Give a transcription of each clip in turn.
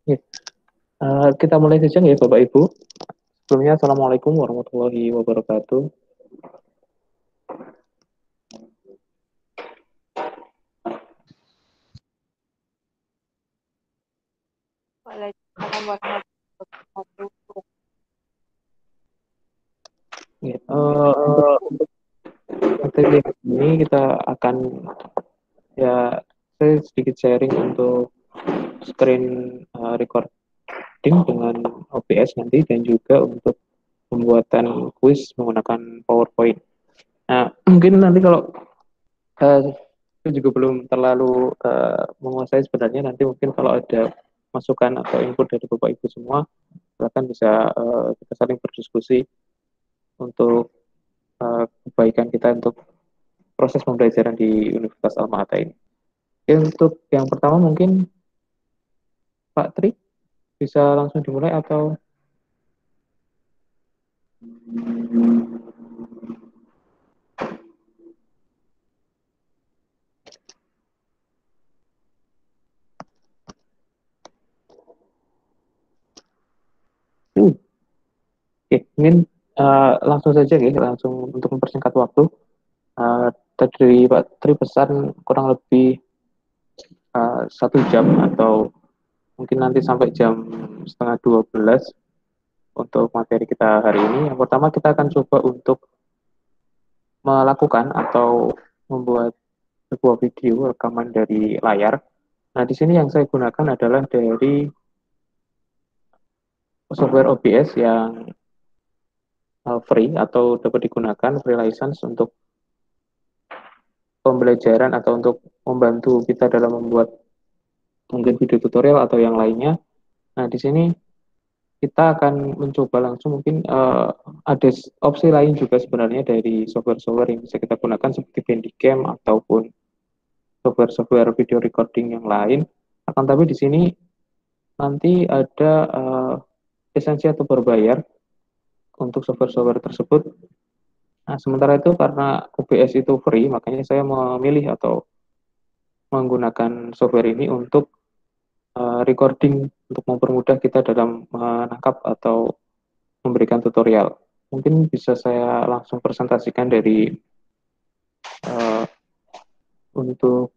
Ya, kita mulai saja ya Bapak Ibu. Sebelumnya Assalamualaikum warahmatullahi wabarakatuh. Waalaikumsalam warahmatullahi wabarakatuh. Ya, untuk materi ini kita akan ya saya sedikit sharing untuk screen recording dengan OBS nanti dan juga untuk pembuatan kuis menggunakan PowerPoint. Nah, mungkin nanti kalau saya juga belum terlalu menguasai sebenarnya nanti mungkin kalau ada masukan atau input dari Bapak Ibu semua silakan bisa kita saling berdiskusi untuk kebaikan kita untuk proses pembelajaran di Universitas Alma-Ata ini. Oke, untuk yang pertama mungkin Pak Tri bisa langsung dimulai atau oke, mungkin langsung saja ya, langsung untuk mempersingkat waktu. Tadi Pak Tri pesan kurang lebih 1 jam atau mungkin nanti sampai jam setengah 12 untuk materi kita hari ini. Yang pertama kita akan coba untuk melakukan atau membuat sebuah video rekaman dari layar. Nah, di sini yang saya gunakan adalah dari software OBS yang free atau dapat digunakan free license untuk pembelajaran atau untuk membantu kita dalam membuat mungkin video tutorial atau yang lainnya. Nah, di sini kita akan mencoba langsung mungkin ada opsi lain juga sebenarnya dari software-software yang bisa kita gunakan seperti Bandicam ataupun software-software video recording yang lain. Akan tapi di sini nanti ada esensi atau berbayar untuk software-software tersebut. Nah, sementara itu karena OBS itu free, makanya saya memilih atau menggunakan software ini untuk recording untuk mempermudah kita dalam menangkap atau memberikan tutorial. Mungkin bisa saya langsung presentasikan dari uh, untuk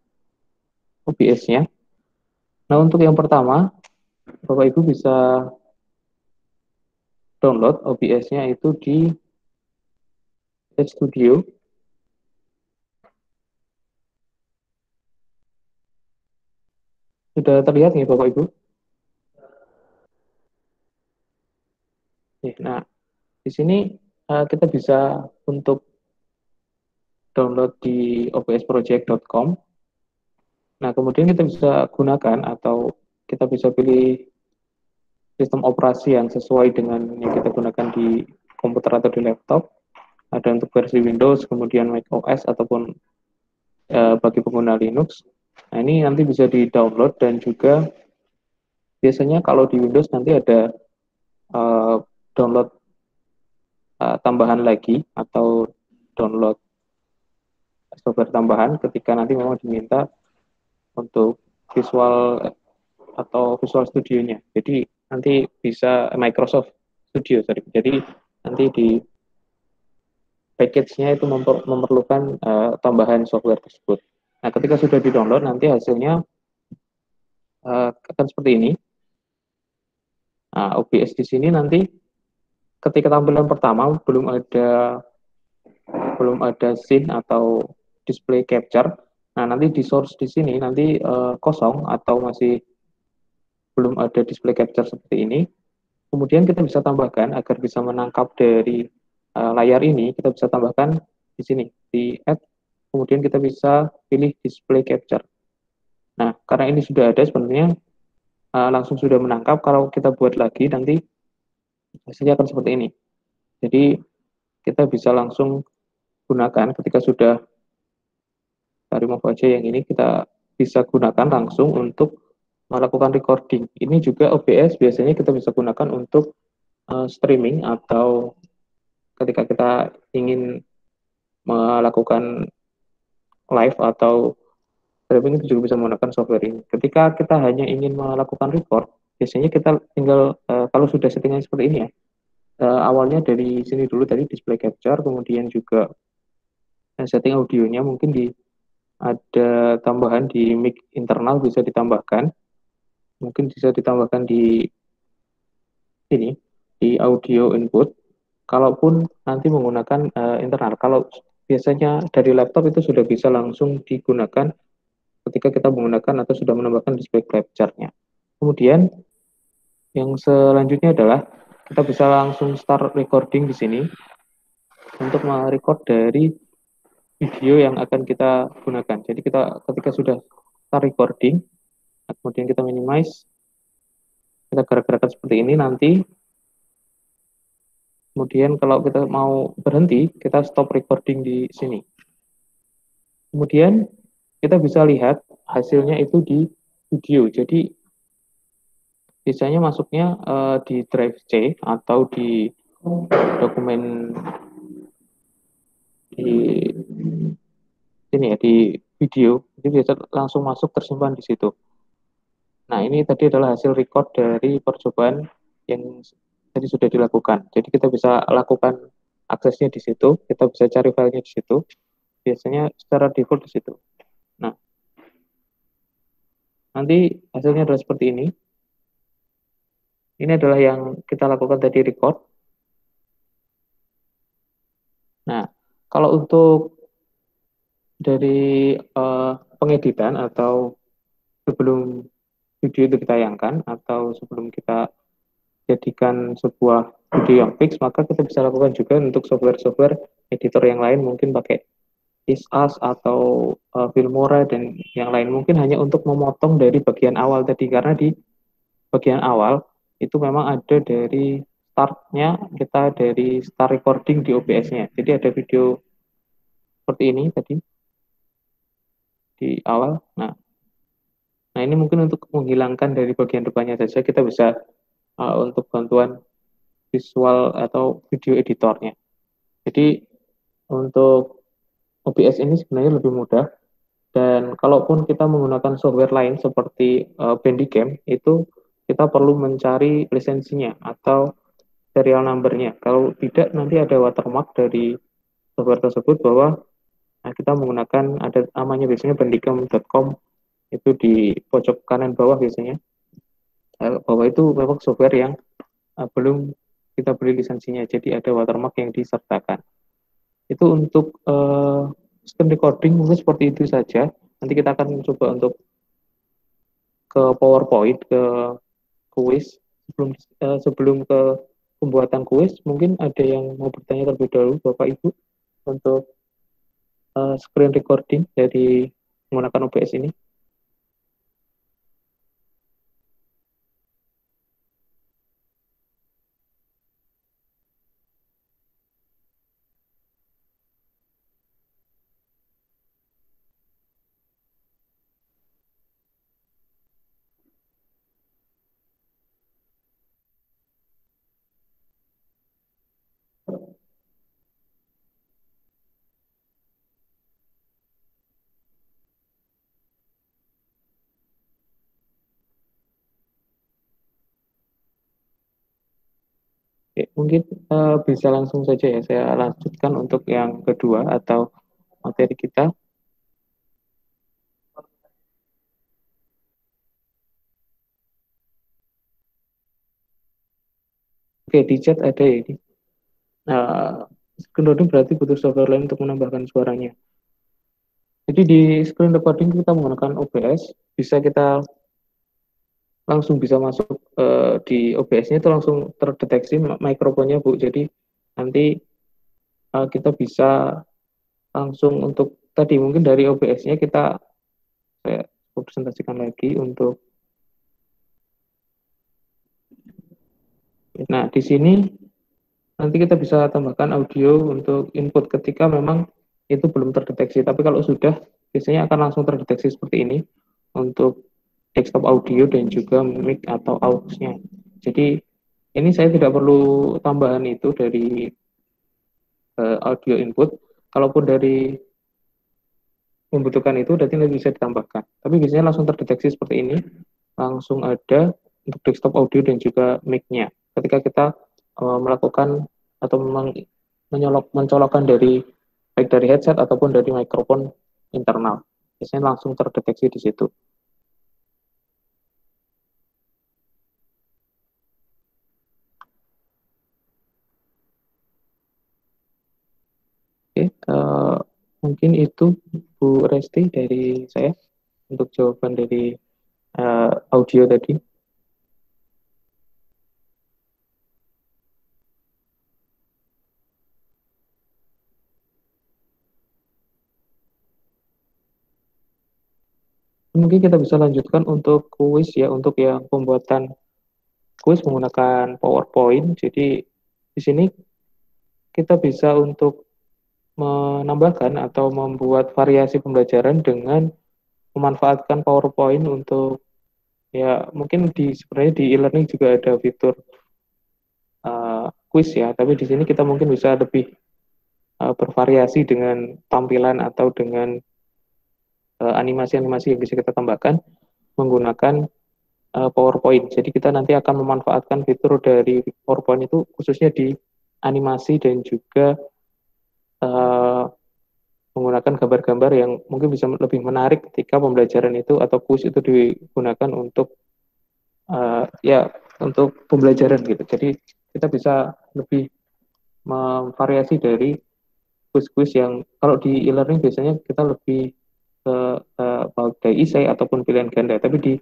OBS-nya. Nah, untuk yang pertama, Bapak Ibu bisa download OBS-nya itu di Studio. Sudah terlihat nih Bapak Ibu? Nah, di sini kita bisa untuk download di obsproject.com. Nah, kemudian kita bisa gunakan atau kita bisa pilih sistem operasi yang sesuai dengan yang kita gunakan di komputer atau di laptop. Ada untuk versi Windows, kemudian Mac OS ataupun bagi pengguna Linux. Nah, ini nanti bisa di-download dan juga biasanya kalau di Windows nanti ada uh, download tambahan lagi atau download software tambahan ketika nanti memang diminta untuk visual atau Visual Studio-nya. Jadi nanti bisa Microsoft Studio, sorry. Jadi nanti di package-nya itu memerlukan tambahan software tersebut. Nah, ketika sudah di-download, nanti hasilnya akan seperti ini. Nah, OBS di sini nanti ketika tampilan pertama belum ada scene atau display capture. Nah, nanti di source di sini nanti kosong atau masih belum ada display capture seperti ini. Kemudian kita bisa tambahkan agar bisa menangkap dari layar ini, kita bisa tambahkan di sini di add. Kemudian kita bisa pilih display capture. Nah, karena ini sudah ada sebenarnya langsung sudah menangkap. Kalau kita buat lagi nanti hasilnya akan seperti ini. Jadi kita bisa langsung gunakan ketika sudah remove aja yang ini kita bisa gunakan langsung untuk melakukan recording. Ini juga OBS biasanya kita bisa gunakan untuk streaming atau ketika kita ingin melakukan live atau streaming itu juga bisa menggunakan software ini. Ketika kita hanya ingin melakukan record, biasanya kita tinggal kalau sudah settingan seperti ini ya, awalnya dari sini dulu tadi display capture, kemudian juga setting audionya mungkin ada tambahan di mic internal bisa ditambahkan, mungkin bisa ditambahkan di ini di audio input. Kalaupun nanti menggunakan internal, kalau biasanya dari laptop itu sudah bisa langsung digunakan ketika kita menggunakan atau sudah menambahkan display capture-nya. Kemudian yang selanjutnya adalah kita bisa langsung start recording di sini untuk merecord dari video yang akan kita gunakan. Jadi kita ketika sudah start recording, kemudian kita minimize, kita gerak-gerakan seperti ini nanti. Kemudian kalau kita mau berhenti, kita stop recording di sini. Kemudian kita bisa lihat hasilnya itu di video. Jadi biasanya masuknya di drive C atau di dokumen di ini ya di video. Jadi biasa langsung masuk tersimpan di situ. Nah, ini tadi adalah hasil record dari percobaan yang tadi sudah dilakukan. Jadi kita bisa lakukan aksesnya di situ, kita bisa cari filenya di situ. Biasanya secara default di situ. Nah, nanti hasilnya adalah seperti ini. Ini adalah yang kita lakukan tadi record. Nah, kalau untuk dari pengeditan atau sebelum video itu ditayangkan atau sebelum kita jadikan sebuah video yang fix, maka kita bisa lakukan juga untuk software-software editor yang lain, mungkin pakai IsAs atau Filmora dan yang lain, mungkin hanya untuk memotong dari bagian awal tadi, karena di bagian awal itu memang ada dari startnya, kita dari start recording di OBS-nya, jadi ada video seperti ini tadi di awal. Nah, ini mungkin untuk menghilangkan dari bagian depannya saja, kita bisa untuk bantuan visual atau video editornya. Jadi untuk OBS ini sebenarnya lebih mudah, dan kalaupun kita menggunakan software lain seperti Bandicam, itu kita perlu mencari lisensinya atau serial number-nya. Kalau tidak, nanti ada watermark dari software tersebut bahwa kita menggunakan, ada namanya biasanya bandicam.com, itu di pojok kanan bawah biasanya, bahwa itu memang software yang belum kita beli lisensinya, jadi ada watermark yang disertakan. Itu untuk screen recording mungkin seperti itu saja. Nanti kita akan coba untuk ke PowerPoint, ke kuis. Sebelum ke pembuatan kuis, mungkin ada yang mau bertanya terlebih dahulu, Bapak Ibu, untuk screen recording dari menggunakan OBS ini. Oke, mungkin bisa langsung saja ya, saya lanjutkan untuk yang kedua atau materi kita. Oke, di chat ada ya ini. Screen recording berarti butuh software lain untuk menambahkan suaranya. Jadi di screen recording kita menggunakan OBS, bisa kita langsung bisa masuk di OBS-nya itu langsung terdeteksi mikrofonnya Bu. Jadi nanti kita bisa langsung untuk tadi mungkin dari OBS-nya saya presentasikan lagi untuk. Nah, di sini nanti kita bisa tambahkan audio untuk input ketika memang itu belum terdeteksi. Tapi kalau sudah, biasanya akan langsung terdeteksi seperti ini untuk desktop audio dan juga mic atau aux-nya. Jadi ini saya tidak perlu tambahan itu dari audio input. Kalaupun dari membutuhkan itu, berarti nanti bisa ditambahkan. Tapi biasanya langsung terdeteksi seperti ini, langsung ada untuk desktop audio dan juga mic-nya. Ketika kita melakukan atau mencolokkan dari baik dari headset ataupun dari mikrofon internal. Biasanya langsung terdeteksi di situ. Oke, mungkin itu Bu Resti dari saya untuk jawaban dari audio tadi. Mungkin kita bisa lanjutkan untuk kuis ya, untuk yang pembuatan kuis menggunakan PowerPoint. Jadi di sini kita bisa untuk menambahkan atau membuat variasi pembelajaran dengan memanfaatkan PowerPoint untuk ya mungkin sebenarnya di e-learning juga ada fitur quiz ya, tapi di sini kita mungkin bisa lebih bervariasi dengan tampilan atau dengan animasi-animasi yang bisa kita tambahkan menggunakan PowerPoint. Jadi kita nanti akan memanfaatkan fitur dari PowerPoint itu khususnya di animasi dan juga uh, menggunakan gambar-gambar yang mungkin bisa lebih menarik ketika pembelajaran itu atau kuis itu digunakan untuk ya untuk pembelajaran gitu. Jadi kita bisa lebih memvariasi dari kuis-kuis yang kalau di e-learning biasanya kita lebih ke multi essay ataupun pilihan ganda. Tapi di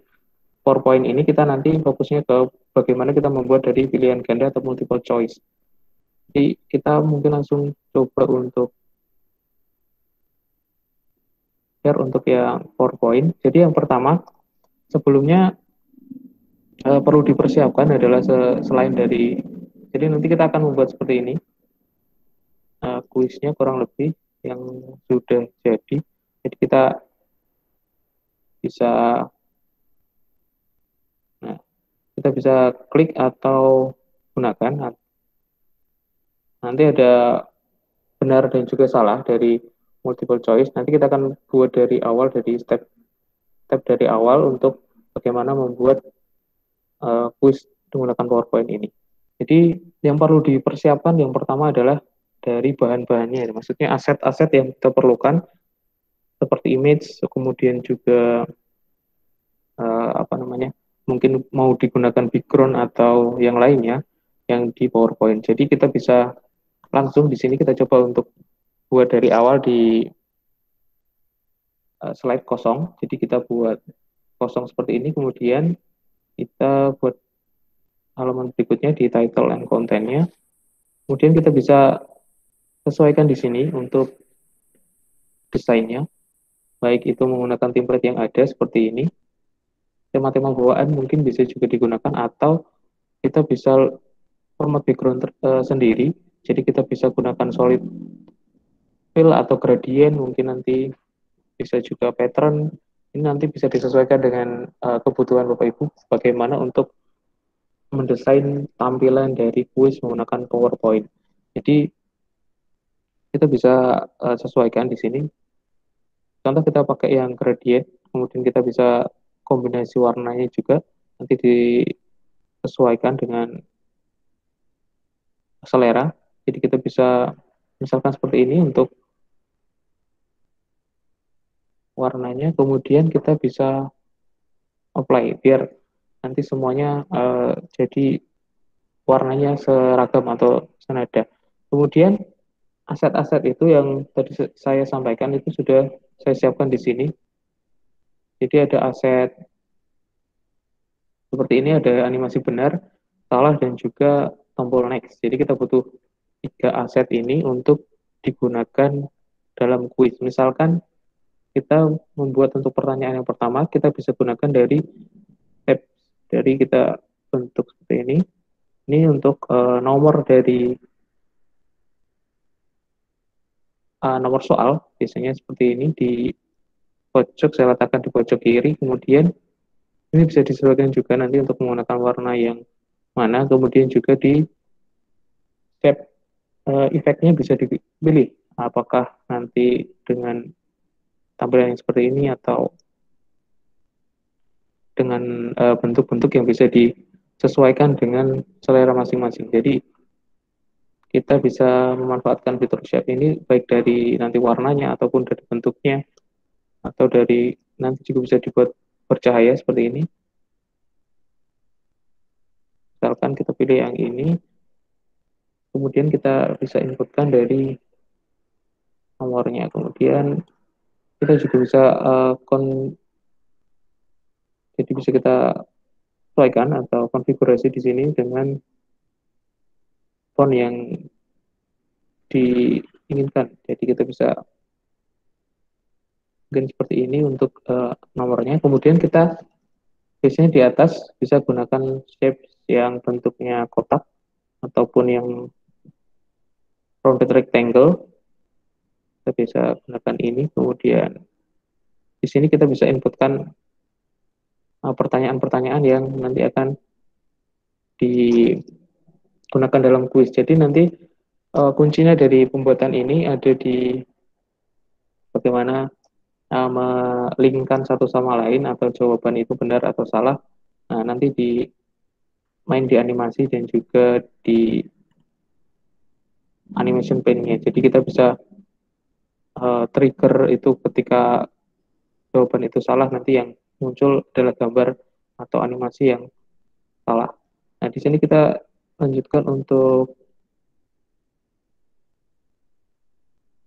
PowerPoint ini kita nanti fokusnya ke bagaimana kita membuat dari pilihan ganda atau multiple choice. Jadi kita mungkin langsung coba untuk share untuk yang PowerPoint. Jadi yang pertama sebelumnya perlu dipersiapkan adalah selain dari jadi nanti kita akan membuat seperti ini kuisnya kurang lebih yang sudah jadi. Jadi kita bisa nah, kita bisa klik atau gunakan. Nanti ada benar dan juga salah dari multiple choice. Nanti kita akan buat dari awal dari step dari awal untuk bagaimana membuat quiz menggunakan PowerPoint ini. Jadi yang perlu dipersiapkan yang pertama adalah dari bahan-bahannya, maksudnya aset-aset yang kita perlukan seperti image, kemudian juga apa namanya, mungkin mau digunakan background atau yang lainnya yang di PowerPoint. Jadi kita bisa langsung di sini kita coba untuk buat dari awal di slide kosong. Jadi kita buat kosong seperti ini, kemudian kita buat halaman berikutnya di title and content-nya. Kemudian kita bisa sesuaikan di sini untuk desainnya, baik itu menggunakan template yang ada seperti ini. Tema-tema bawaan mungkin bisa juga digunakan atau kita bisa format background sendiri. Jadi kita bisa gunakan solid fill atau gradient, mungkin nanti bisa juga pattern. Ini nanti bisa disesuaikan dengan kebutuhan Bapak Ibu bagaimana untuk mendesain tampilan dari kuis menggunakan PowerPoint. Jadi kita bisa sesuaikan di sini. Contoh kita pakai yang gradient, kemudian kita bisa kombinasi warnanya juga nanti disesuaikan dengan selera. Jadi kita bisa misalkan seperti ini untuk warnanya, kemudian kita bisa apply biar nanti semuanya jadi warnanya seragam atau senada. Kemudian aset-aset itu yang tadi saya sampaikan itu sudah saya siapkan di sini. Jadi ada aset seperti ini, ada animasi benar, salah, dan juga tombol next. Jadi kita butuh 3 aset ini untuk digunakan dalam kuis. Misalkan kita membuat untuk pertanyaan yang pertama, kita bisa gunakan dari tab dari kita bentuk seperti ini. Ini untuk nomor dari nomor soal, biasanya seperti ini di pojok, saya letakkan di pojok kiri, kemudian ini bisa disesuaikan juga nanti untuk menggunakan warna yang mana, kemudian juga di tab efeknya bisa dipilih apakah nanti dengan tampilan yang seperti ini atau dengan bentuk-bentuk yang bisa disesuaikan dengan selera masing-masing. Jadi kita bisa memanfaatkan fitur shape ini baik dari nanti warnanya ataupun dari bentuknya atau dari nanti juga bisa dibuat bercahaya seperti ini. Misalkan kita pilih yang ini, kemudian kita bisa inputkan dari nomornya. Kemudian kita juga bisa jadi bisa kita sesuaikan atau konfigurasi di sini dengan font yang diinginkan. Jadi kita bisa mungkin seperti ini untuk nomornya. Kemudian kita biasanya di atas bisa gunakan shape yang bentuknya kotak ataupun yang rounded rectangle. Kita bisa gunakan ini. Kemudian di sini kita bisa inputkan pertanyaan-pertanyaan yang nanti akan digunakan dalam kuis. Jadi nanti kuncinya dari pembuatan ini ada di bagaimana melingkan satu sama lain atau jawaban itu benar atau salah. Nah, nanti main di animasi dan juga di animation paint-nya. Jadi kita bisa trigger itu ketika jawaban itu salah, nanti yang muncul adalah gambar atau animasi yang salah. Nah, di sini kita lanjutkan untuk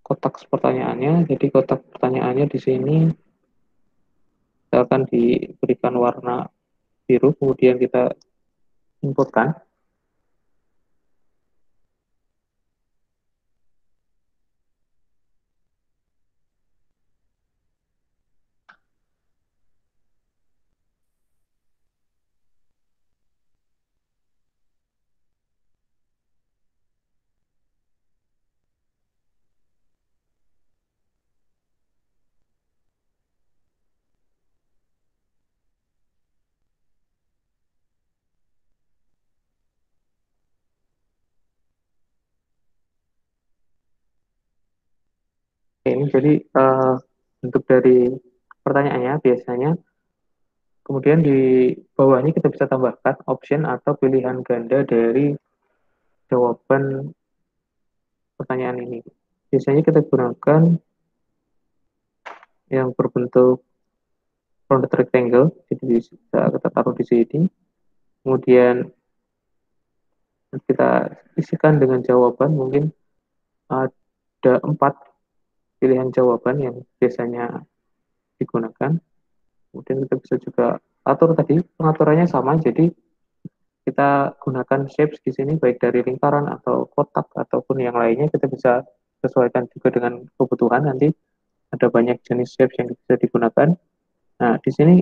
kotak pertanyaannya. Jadi kotak pertanyaannya di sini akan diberikan warna biru, kemudian kita inputkan. Ini jadi bentuk dari pertanyaannya biasanya. Kemudian di bawahnya kita bisa tambahkan option atau pilihan ganda dari jawaban pertanyaan ini. Biasanya kita gunakan yang berbentuk rounded rectangle, jadi bisa kita taruh di sini. Kemudian kita isikan dengan jawaban, mungkin ada 4 pilihan jawaban yang biasanya digunakan. Kemudian kita bisa juga atur tadi, pengaturannya sama, jadi kita gunakan shapes di sini baik dari lingkaran atau kotak ataupun yang lainnya, kita bisa sesuaikan juga dengan kebutuhan. Nanti ada banyak jenis shapes yang bisa digunakan. Nah, di sini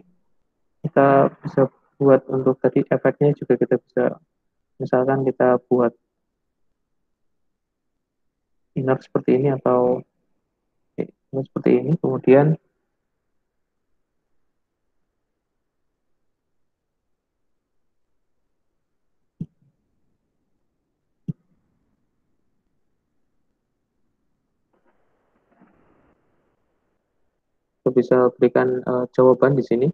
kita bisa buat untuk tadi efeknya juga kita bisa, misalkan kita buat inner seperti ini atau seperti ini, kemudian kita bisa berikan jawaban di sini.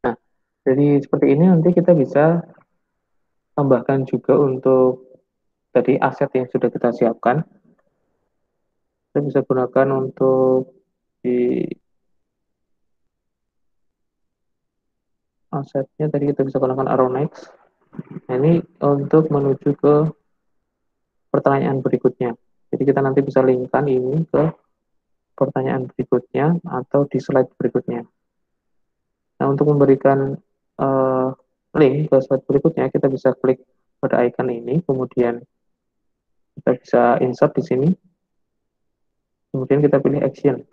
Nah, jadi seperti ini nanti kita bisa tambahkan juga untuk tadi aset yang sudah kita siapkan. Kita bisa gunakan untuk di asetnya tadi kita bisa gunakan arrow next. Nah, ini untuk menuju ke pertanyaan berikutnya. Jadi kita nanti bisa linkkan ini ke pertanyaan berikutnya atau di slide berikutnya. Nah, untuk memberikan uh, link ke slide berikutnya, kita bisa klik pada icon ini, kemudian kita bisa insert di sini, kemudian kita pilih action.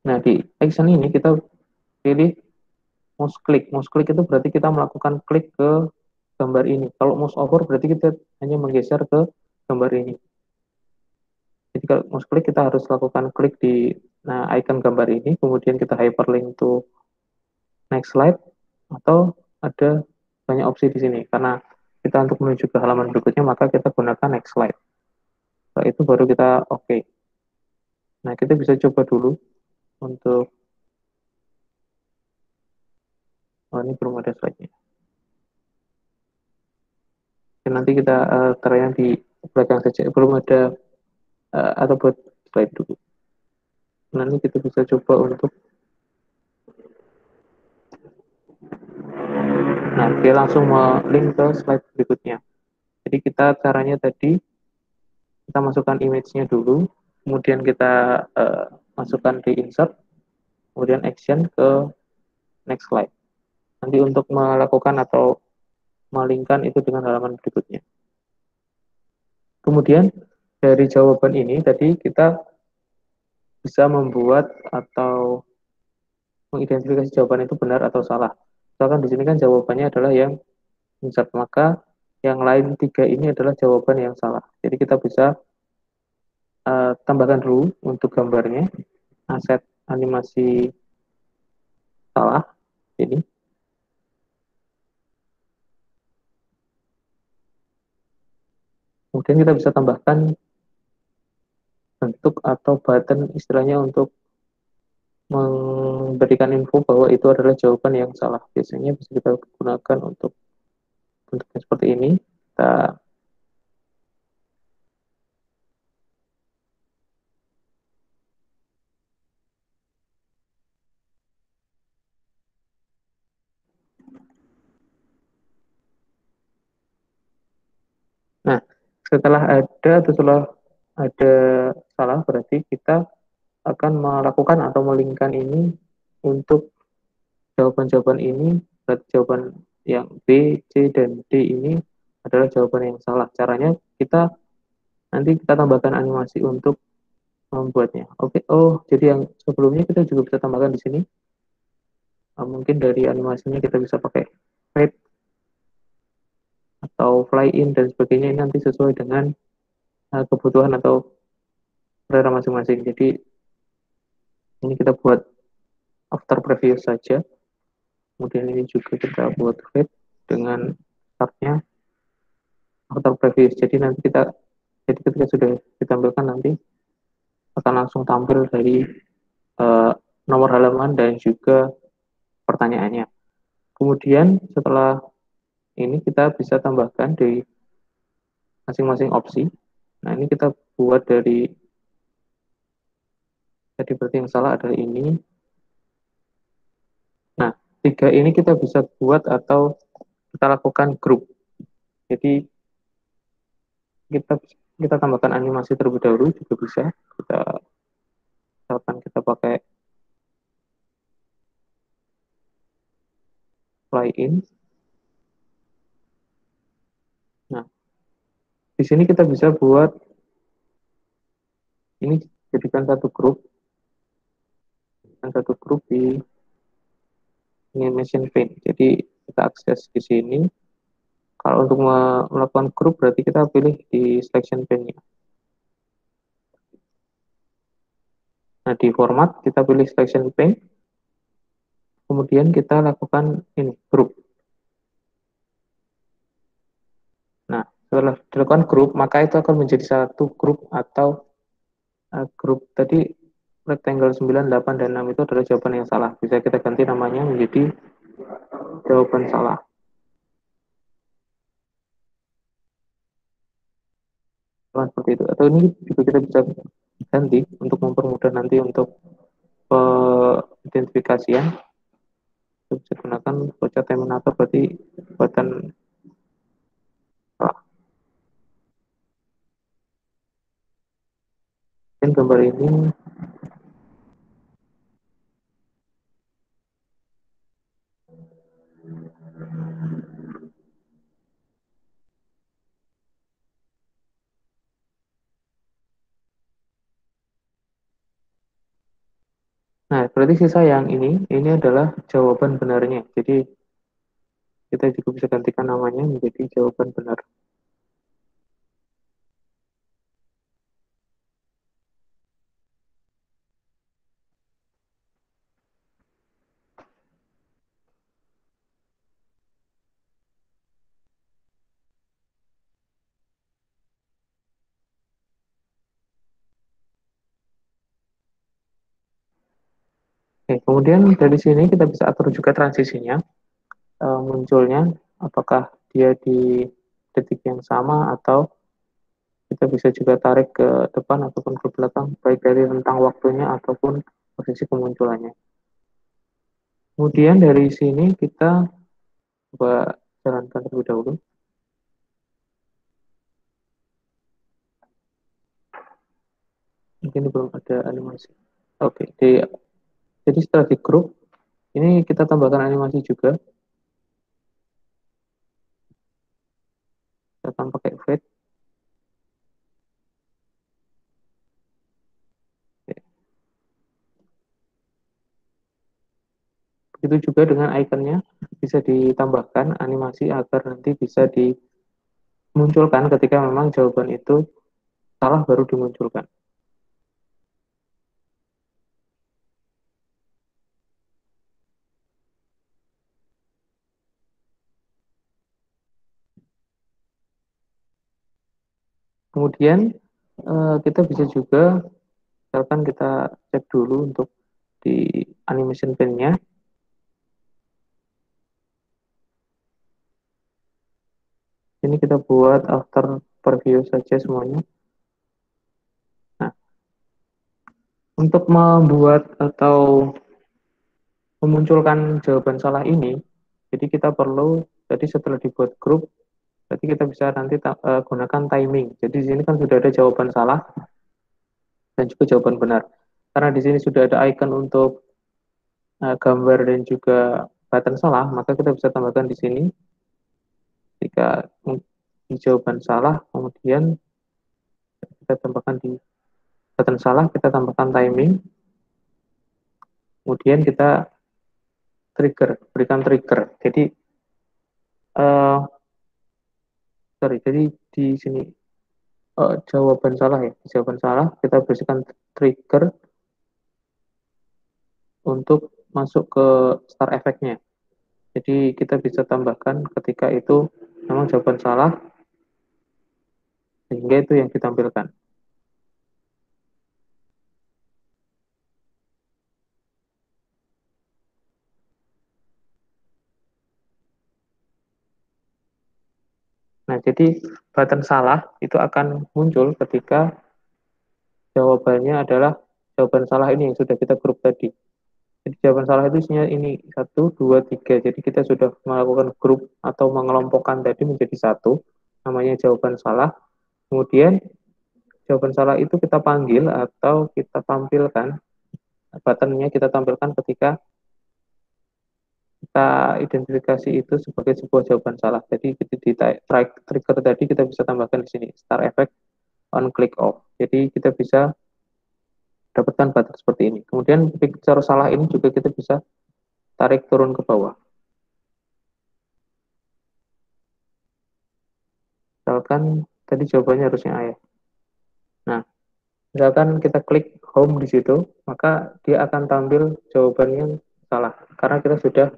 Nah, di action ini kita pilih mouse click. Mouse click itu berarti kita melakukan klik ke gambar ini. Kalau mouse over berarti kita hanya menggeser ke gambar ini. Jadi kalau mouse click kita harus lakukan klik di icon gambar ini, kemudian kita hyperlink to next slide, atau ada banyak opsi di sini. Karena kita untuk menuju ke halaman berikutnya, maka kita gunakan next slide. Setelah itu baru kita oke. Okay. Nah, kita bisa coba dulu untuk, oh ini belum ada slide-nya. Dan nanti kita taruhnya di belakang saja, belum ada atau buat slide dulu. Nanti kita bisa coba untuk, nah dia langsung link ke slide berikutnya. Jadi kita caranya tadi, kita masukkan image-nya dulu, kemudian kita masukkan di insert, kemudian action ke next slide. Nanti untuk melakukan atau melingkan itu dengan halaman berikutnya. Kemudian dari jawaban ini tadi kita bisa membuat atau mengidentifikasi jawaban itu benar atau salah. Misalkan di sini kan jawabannya adalah yang insert, maka yang lain tiga ini adalah jawaban yang salah. Jadi kita bisa tambahkan dulu untuk gambarnya, aset animasi salah ini. Kemudian kita bisa tambahkan bentuk atau button istilahnya untuk memberikan info bahwa itu adalah jawaban yang salah. Biasanya bisa kita gunakan untuk bentuknya seperti ini. Kita Nah, setelah ada atau setelah ada salah, berarti kita akan melakukan atau melingkan ini untuk jawaban-jawaban ini, berarti jawaban yang B, C, dan D ini adalah jawaban yang salah. Caranya kita nanti kita tambahkan animasi untuk membuatnya. Oke, oh, jadi yang sebelumnya kita juga bisa tambahkan di sini. Mungkin dari animasinya kita bisa pakai fade atau fly in dan sebagainya, ini nanti sesuai dengan kebutuhan atau selera masing-masing. Jadi ini kita buat after preview saja. Kemudian ini juga kita buat fade dengan startnya after preview. Jadi nanti jadi ketika sudah ditampilkan nanti akan langsung tampil dari uh, nomor halaman dan juga pertanyaannya. Kemudian setelah ini kita bisa tambahkan di masing-masing opsi. Nah, ini kita buat dari, jadi berarti yang salah adalah ini. Nah, tiga ini kita bisa buat atau kita lakukan grup. Jadi kita kita tambahkan animasi terlebih dahulu juga bisa. Kita misalkan kita pakai fly in. Nah, di sini kita bisa buat ini, jadikan satu grup di animation pane. Jadi kita akses di sini. Kalau untuk melakukan grup berarti kita pilih di selection pane-nya. Nah, di format kita pilih selection pane. Kemudian kita lakukan ini grup. Nah, setelah dilakukan grup, maka itu akan menjadi satu grup atau grup tadi rectangle 9, 8, dan 6 itu adalah jawaban yang salah. Bisa kita ganti namanya menjadi jawaban salah. Seperti itu. Atau ini juga kita bisa ganti untuk mempermudah nanti untuk identifikasian. Kita bisa gunakan baca terminator berarti buatan salah. Dan gambar ini, nah berarti sisa yang ini adalah jawaban benarnya. Jadi kita juga bisa gantikan namanya menjadi jawaban benar. Oke, kemudian dari sini kita bisa atur juga transisinya, munculnya apakah dia di detik yang sama atau kita bisa juga tarik ke depan ataupun ke belakang, baik dari rentang waktunya ataupun posisi kemunculannya. Kemudian dari sini kita coba jalankan terlebih dahulu. Mungkin belum ada animasi. Oke, jadi setelah di grup, ini kita tambahkan animasi juga. Kita akan pakai fade. Begitu juga dengan ikonnya, bisa ditambahkan animasi agar nanti bisa dimunculkan ketika memang jawaban itu salah baru dimunculkan. Kemudian kita bisa juga, misalkan kita cek dulu untuk di animation pen-nya, ini kita buat after preview saja semuanya. Nah, untuk membuat atau memunculkan jawaban salah ini, jadi kita perlu, jadi setelah dibuat grup, berarti kita bisa nanti gunakan timing. Jadi di sini kan sudah ada jawaban salah dan juga jawaban benar. Karena di sini sudah ada icon untuk gambar dan juga button salah, maka kita bisa tambahkan di sini jika di jawaban salah, kemudian kita tambahkan di button salah, kita tambahkan timing, kemudian kita berikan trigger. Jadi uh, sorry, jadi di sini jawaban salah ya, jawaban salah kita berikan trigger untuk masuk ke star effect-nya. Jadi kita bisa tambahkan ketika itu memang jawaban salah, sehingga itu yang ditampilkan. Nah, jadi button salah itu akan muncul ketika jawabannya adalah jawaban salah ini yang sudah kita grup tadi. Jadi jawaban salah itu isinya ini 1, 2, 3. Jadi kita sudah melakukan grup atau mengelompokkan tadi menjadi satu, namanya jawaban salah. Kemudian jawaban salah itu kita panggil atau kita tampilkan, buttonnya kita tampilkan ketika kita identifikasi itu sebagai sebuah jawaban salah. Jadi di trigger tadi kita bisa tambahkan di sini star effect on click off. Jadi kita bisa dapatkan button seperti ini. Kemudian picture salah ini juga kita bisa tarik turun ke bawah. Misalkan tadi jawabannya harusnya A ya. Nah, misalkan kita klik home di situ, maka dia akan tampil jawabannya salah. Karena kita sudah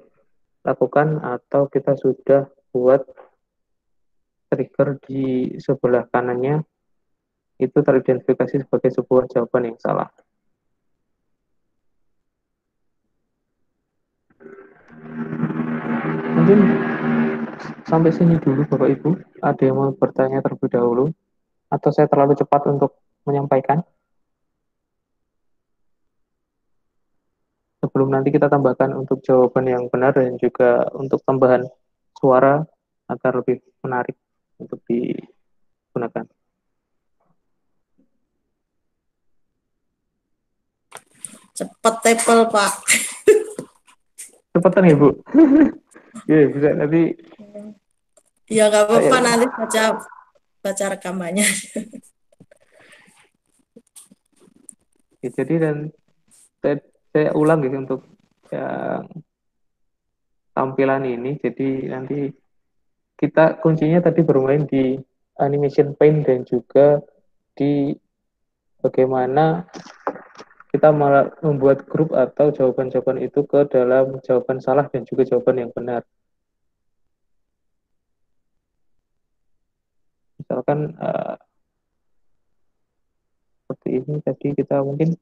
lakukan atau kita sudah buat trigger di sebelah kanannya itu teridentifikasi sebagai sebuah jawaban yang salah. Mungkin sampai sini dulu Bapak Ibu. Ada yang mau bertanya terlebih dahulu? Atau saya terlalu cepat untuk menyampaikan? Sebelum nanti kita tambahkan untuk jawaban yang benar dan juga untuk tambahan suara agar lebih menarik untuk digunakan. Cepet tepel, Pak. Cepetan ya, Bu. Iya, bisa nanti Ya nggak apa-apa, saya. nanti baca baca rekamannya. Ya, jadi dan saya ulang gitu untuk yang tampilan ini. Jadi nanti kita kuncinya tadi bermain di animation paint dan juga di bagaimana kita membuat grup atau jawaban-jawaban itu ke dalam jawaban salah dan juga jawaban yang benar. Misalkan seperti ini tadi kita mungkin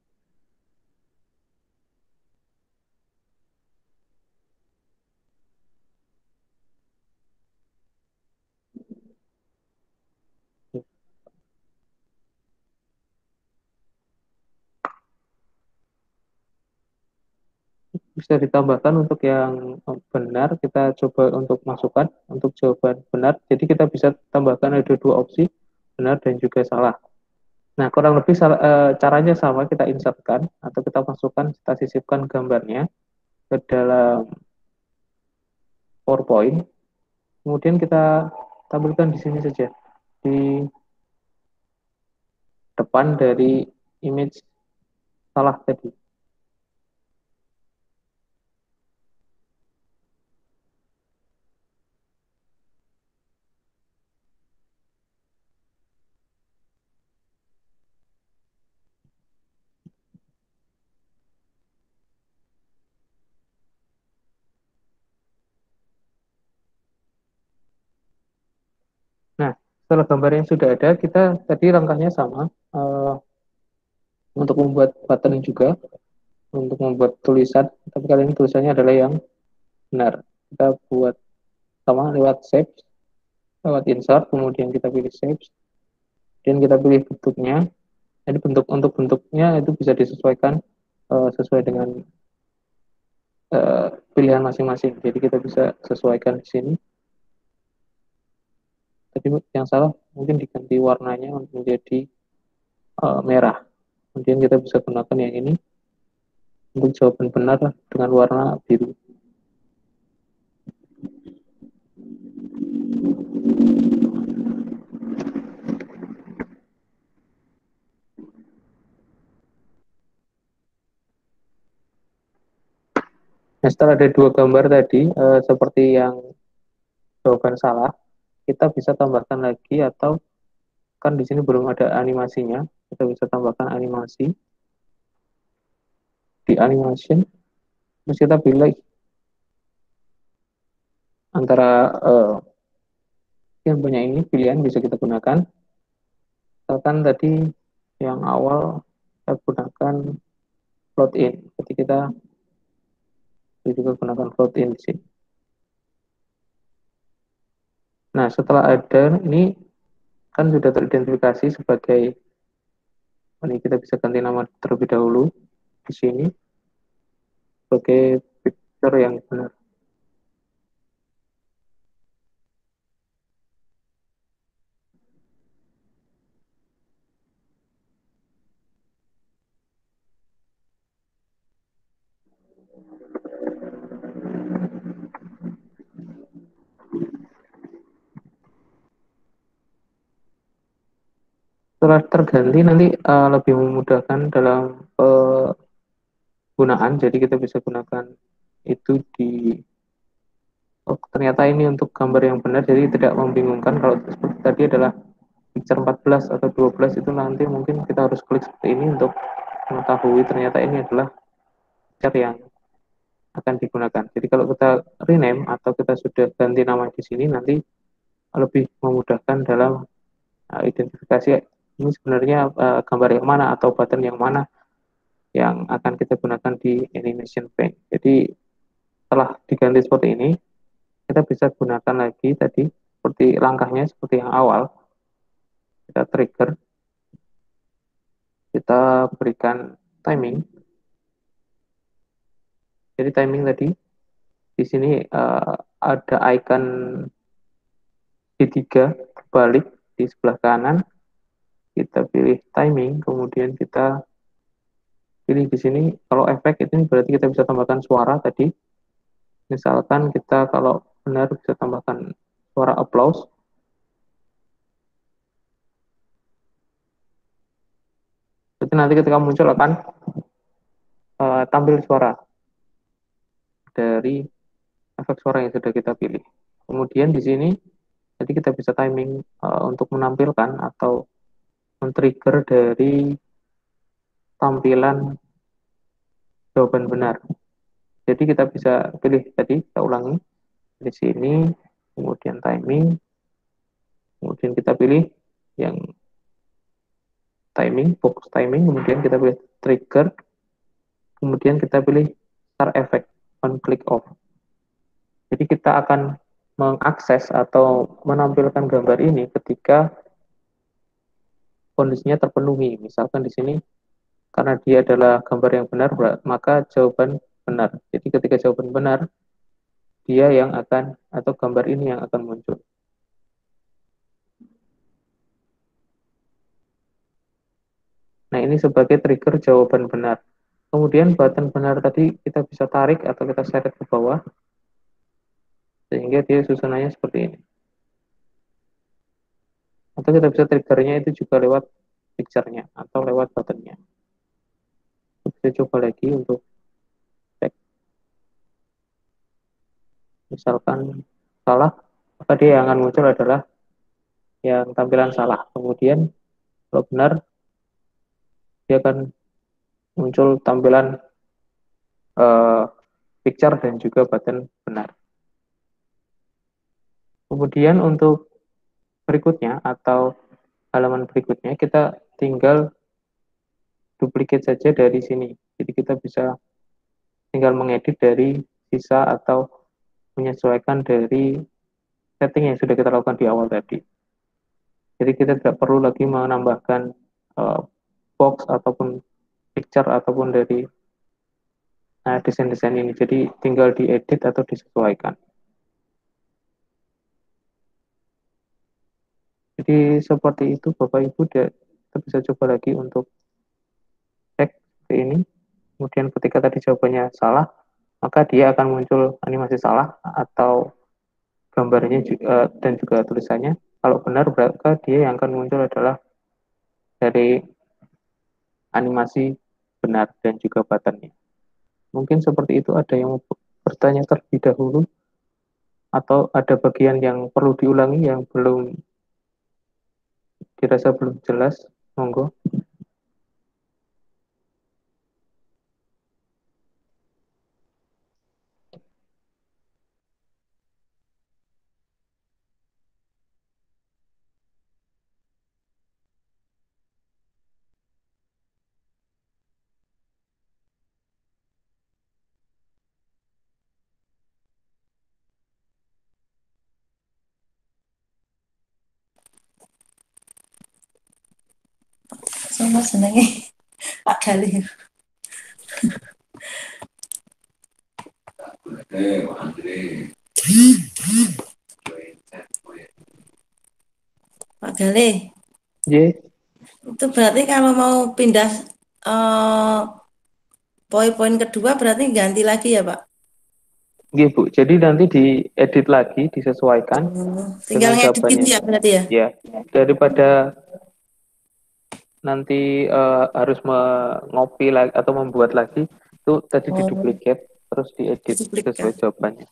bisa ditambahkan untuk yang benar, kita coba untuk masukkan untuk jawaban benar. Jadi kita bisa tambahkan ada dua opsi, benar dan juga salah. Nah, kurang lebih caranya sama, kita insertkan atau kita masukkan, kita sisipkan gambarnya ke dalam PowerPoint. Kemudian kita tampilkan di sini saja, di depan dari image salah tadi. Nah, setelah gambar yang sudah ada, kita tadi langkahnya sama, untuk membuat button juga, untuk membuat tulisan, tapi kali ini tulisannya adalah yang benar. Kita buat sama lewat shape, lewat insert, kemudian kita pilih shape, dan kita pilih bentuknya. Jadi untuk bentuknya itu bisa disesuaikan sesuai dengan pilihan masing-masing. Jadi kita bisa sesuaikan di sini. Tapi yang salah mungkin diganti warnanya menjadi merah. Kemudian kita bisa gunakan yang ini untuk jawaban benar dengan warna biru. Nah, setelah ada dua gambar tadi, seperti yang jawaban salah, kita bisa tambahkan lagi atau kan di sini belum ada animasinya, kita bisa tambahkan animasi di animation, terus kita pilih antara yang punya ini pilihan bisa kita gunakan. Misalkan tadi yang awal kita gunakan float in, jadi kita juga gunakan float in di sini. Nah, setelah ada ini kan sudah teridentifikasi sebagai, ini kita bisa ganti nama terlebih dahulu di sini sebagai picture yang benar. Setelah terganti nanti lebih memudahkan dalam penggunaan, jadi kita bisa gunakan itu di, oh, ternyata ini untuk gambar yang benar, jadi tidak membingungkan. Kalau seperti tadi adalah picture 14 atau 12, itu nanti mungkin kita harus klik seperti ini untuk mengetahui ternyata ini adalah picture yang akan digunakan. Jadi kalau kita rename atau kita sudah ganti nama di sini, nanti lebih memudahkan dalam identifikasi ini sebenarnya gambar yang mana atau button yang mana yang akan kita gunakan di animation paint. Jadi setelah diganti seperti ini, kita bisa gunakan lagi tadi seperti langkahnya seperti yang awal. Kita trigger, kita berikan timing. Jadi timing tadi di sini ada icon D3 berbalik di sebelah kanan. Kita pilih timing, kemudian kita pilih di sini. Kalau efek itu berarti kita bisa tambahkan suara tadi. Misalkan kita kalau benar bisa tambahkan suara applause. Jadi nanti ketika muncul akan tampil suara dari efek suara yang sudah kita pilih. Kemudian di sini jadi kita bisa timing untuk menampilkan atau men-trigger dari tampilan jawaban benar. Jadi kita bisa pilih tadi, kita ulangi di sini, kemudian timing, kemudian kita pilih yang timing, box timing, kemudian kita pilih trigger, kemudian kita pilih start effect on click off. Jadi kita akan mengakses atau menampilkan gambar ini ketika kondisinya terpenuhi. Misalkan di sini karena dia adalah gambar yang benar, maka jawaban benar. Jadi ketika jawaban benar, dia yang akan atau gambar ini yang akan muncul. Nah, ini sebagai trigger jawaban benar. Kemudian button benar tadi kita bisa tarik atau kita seret ke bawah sehingga dia susunannya seperti ini. Atau kita bisa triggernya itu juga lewat picture-nya atau lewat buttonnya. Kita coba lagi untuk cek. Misalkan salah, maka dia yang akan muncul adalah yang tampilan salah. Kemudian kalau benar, dia akan muncul tampilan uh, picture dan juga button benar. Kemudian untuk berikutnya atau halaman berikutnya kita tinggal duplicate saja dari sini. Jadi kita bisa tinggal mengedit dari sisa atau menyesuaikan dari setting yang sudah kita lakukan di awal tadi. Jadi kita tidak perlu lagi menambahkan uh, box ataupun picture ataupun dari desain-desain ini. Jadi tinggal diedit atau disesuaikan. Jadi seperti itu Bapak Ibu, kita bisa coba lagi untuk cek seperti ini. Kemudian ketika tadi jawabannya salah, maka dia akan muncul animasi salah atau gambarnya dan juga tulisannya. Kalau benar, maka dia yang akan muncul adalah dari animasi benar dan juga buttonnya. Mungkin seperti itu. Ada yang mau bertanya terlebih dahulu atau ada bagian yang perlu diulangi yang belum dirasa belum jelas, monggo. Sama senengnya Pak Galih. Pak Galih, J, itu berarti kalau mau pindah eh, poin-poin kedua berarti ganti lagi ya Pak? G, Bu. Jadi nanti diedit lagi, disesuaikan Tinggal dengan ngedit gitu jawabannya. ya berarti ya? Ya, daripada nanti harus mengopi lagi atau membuat lagi, itu tadi Oh, diduplikat terus diedit sesuai duplikat. jawabannya.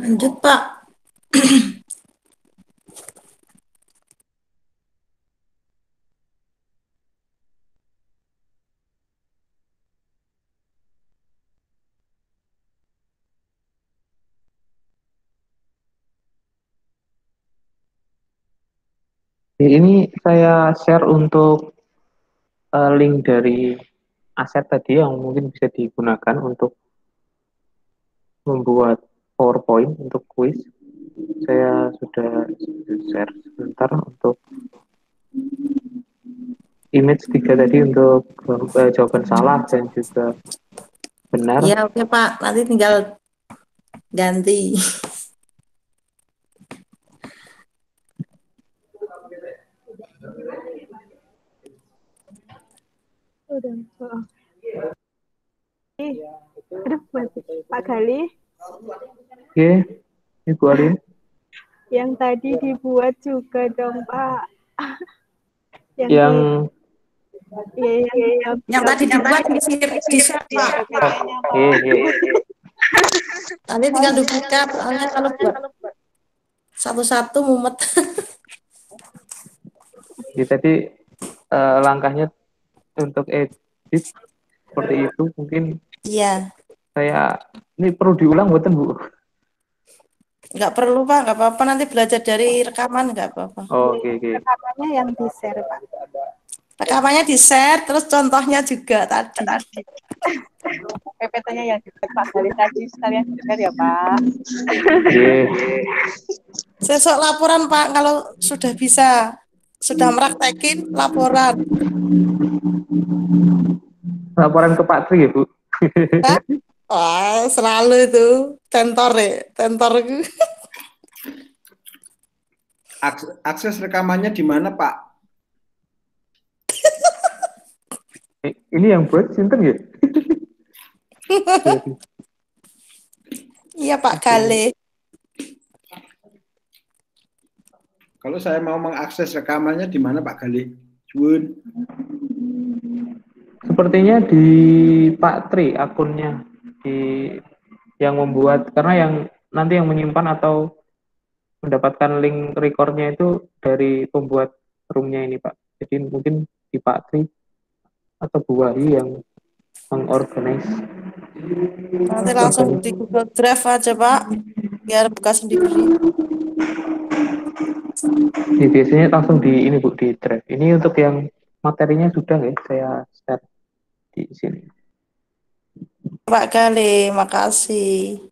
Lanjut, Pak. Ini saya share untuk link dari aset tadi yang mungkin bisa digunakan untuk membuat PowerPoint untuk quiz. Saya sudah share sebentar untuk image 3 tadi untuk jawaban salah dan juga benar. Ya, oke, Pak. Nanti tinggal ganti. Udah. Aduh, Pak Gali. Oke, Ibu Alin. Yang tadi dibuat juga dong, Pak. Yang Yang tadi dibuat di share, Pak. Nanti tinggal duplikat. Soalnya kalau buat satu-satu mumet. Jadi tadi langkahnya untuk edit seperti itu mungkin. Iya. Saya ini perlu diulang buatan Bu? Nggak perlu, Pak. Nggak apa-apa. Nanti belajar dari rekaman. Nggak apa-apa. Oke. Rekamannya yang di-share, Pak. Rekamannya di-share, terus contohnya juga tadi. PPT-nya yang di-share Pak Gali tadi sekalian di-share ya, Pak. Sesok laporan, Pak. Kalau sudah bisa, sudah meraktekin laporan. Laporan ke Pak Tri ya Bu? Wah, selalu itu tentor ya, tentor. Akses rekamannya di mana, Pak? Ini yang buat Sinten ya? Iya, Pak Gale. Kalau saya mau mengakses rekamannya di mana, Pak Gali? Jun. Sepertinya di Pak Tri akunnya di yang membuat, karena yang nanti yang menyimpan atau mendapatkan link recordnya itu dari pembuat roomnya ini Pak. Jadi mungkin di Pak Tri atau Bu Wahyu yang mengorganize. Nanti langsung di Google Drive aja, Pak. Biar buka sendiri. Biasanya langsung di ini Bu, di Drive. Ini untuk yang materinya sudah ya, saya share di sini. Pak Gale, makasih.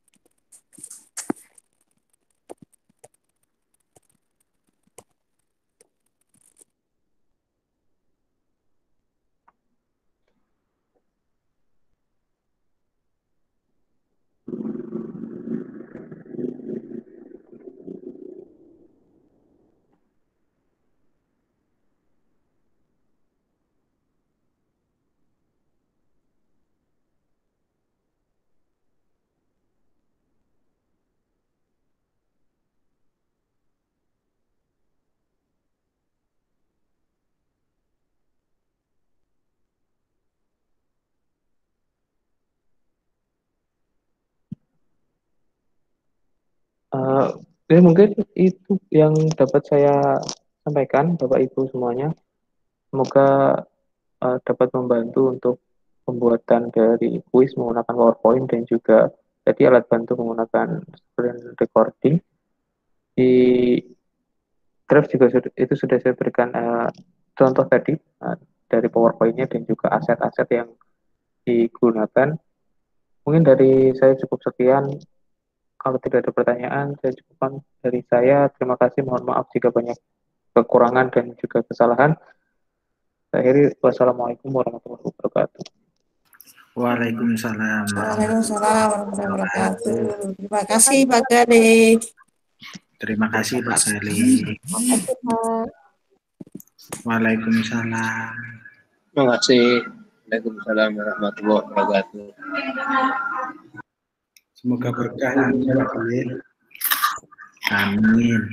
Jadi mungkin itu yang dapat saya sampaikan Bapak Ibu semuanya. Semoga dapat membantu untuk pembuatan dari kuis menggunakan PowerPoint dan juga tadi alat bantu menggunakan screen recording. Di draft juga itu sudah saya berikan contoh tadi dari PowerPoint-nya dan juga aset-aset yang digunakan. Mungkin dari saya cukup sekian. Kalau tidak ada pertanyaan, saya cukupkan dari saya. Terima kasih. Mohon maaf jika banyak kekurangan dan juga kesalahan. Saya akhiri. Wassalamualaikum warahmatullahi wabarakatuh. Waalaikumsalam. Waalaikumsalam warahmatullahi wabarakatuh. Terima kasih, Pak Gale. Terima kasih, Pak Gali. Waalaikumsalam. Terima kasih. Waalaikumsalam warahmatullahi wabarakatuh. Semoga berkah ya, Pak Gali. Amin.